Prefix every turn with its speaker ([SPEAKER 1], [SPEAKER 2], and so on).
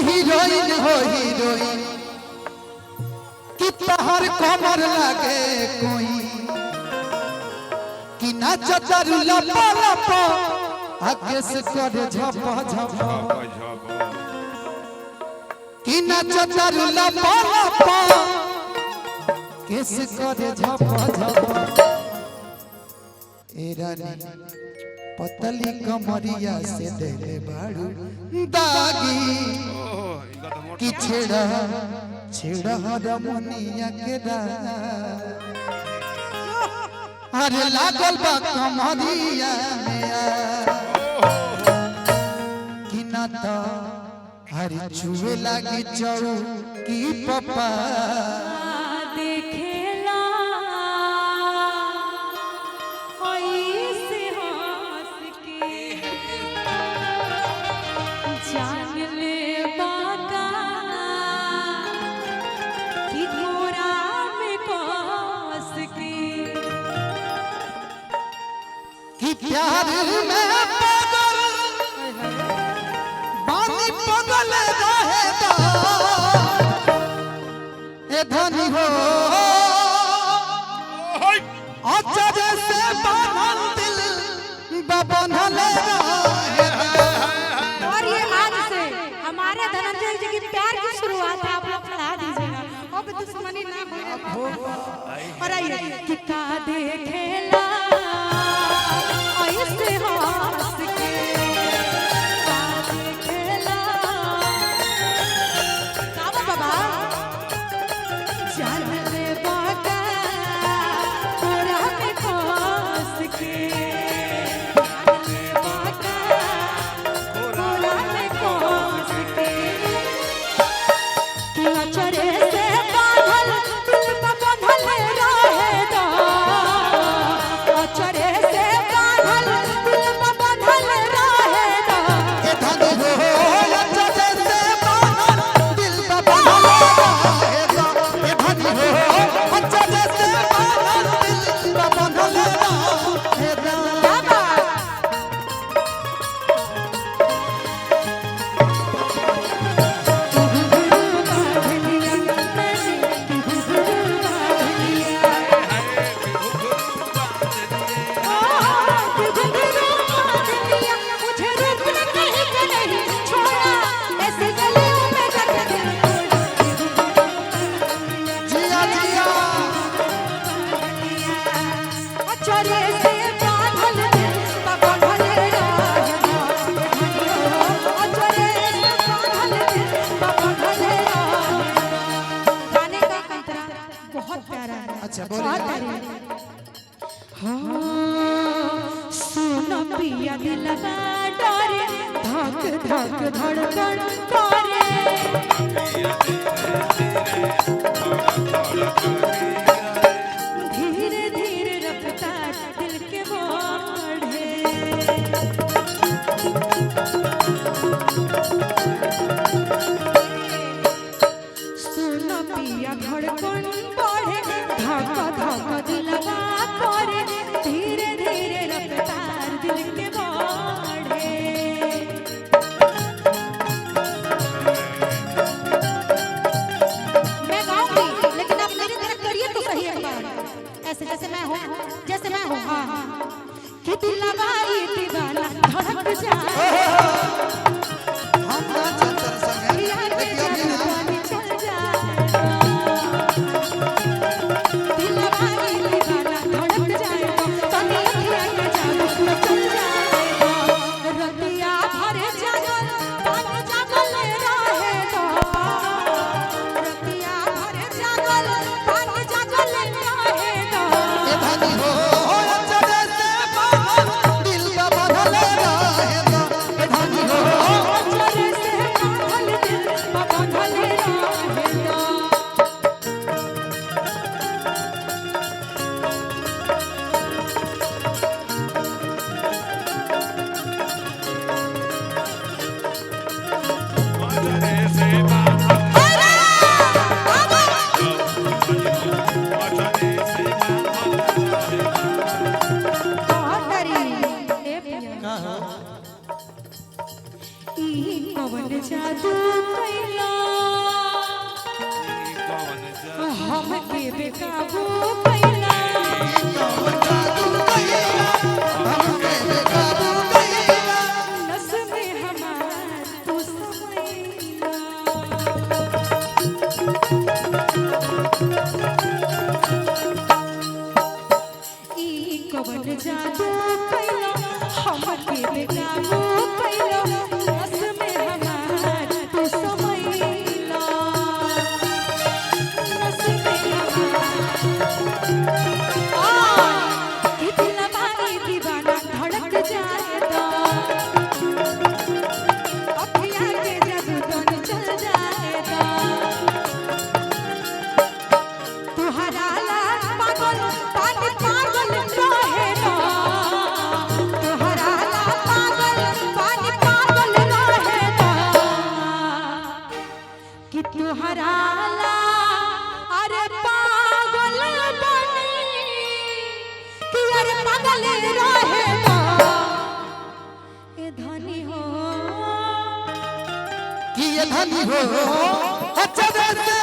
[SPEAKER 1] heroine हो heroine कि तहर कमर लागे कोई कि नाच चरुला लप आगे से करे झप झप कि नाच चरुला लप केस करे झप झप ए रानी पतली कमरिया से देले बाड़ू दागी कि छेड़ा छेड़ा रमनिया के अरे लागल बा कमरिया में कि ना तो हरी चुए लागी चौ की पप्पा प्यार में पागल बानी पागल रहेगा ए धनी हो अच्छा जैसे बांधल दिल बांधल
[SPEAKER 2] और ये आज से हमारे धनंजय जी की प्यार की शुरुआत आप लोग पढ़ा दीजिएगा अब दुश्मनी ना हो और आइए कितना देखेला सुनो पिया दिल डरे धक धक धड़कन करे धीरे धीरे रफ्तार दिल के बढ़े सुनो पिया धड़कन बढ़े धक धक दिलवा करे धीरे धीरे रफ्तार दिल के बढ़े मैं गाऊंगी लेकिन आप मेरी तरफ करिए तो सही एक बार ऐसे जैसे मैं हूँ हाँ कि दिल लगाई दीवाना धड़क जाए
[SPEAKER 1] हम ना चंदन संगे
[SPEAKER 2] कवन जादू हमके बेकाबू कैला नस में हमार तू समैला ई कवन जादू कैला हमके बेकाबू कैला नस में हमार तू समैला नस में हमार दिल बानी दीवाना धड़क जाए तो अखियाँ के जादू तन चल जाए तो तुहरा ला पागल पानी पागल रहे ना तुहरा ला पागल पानी पागल रहे ना कि तुहरा ला अरे पागल बनी कि अरे पागल रहे ना ए धनी हो
[SPEAKER 1] कि ये धनी हो अच्छा वैसे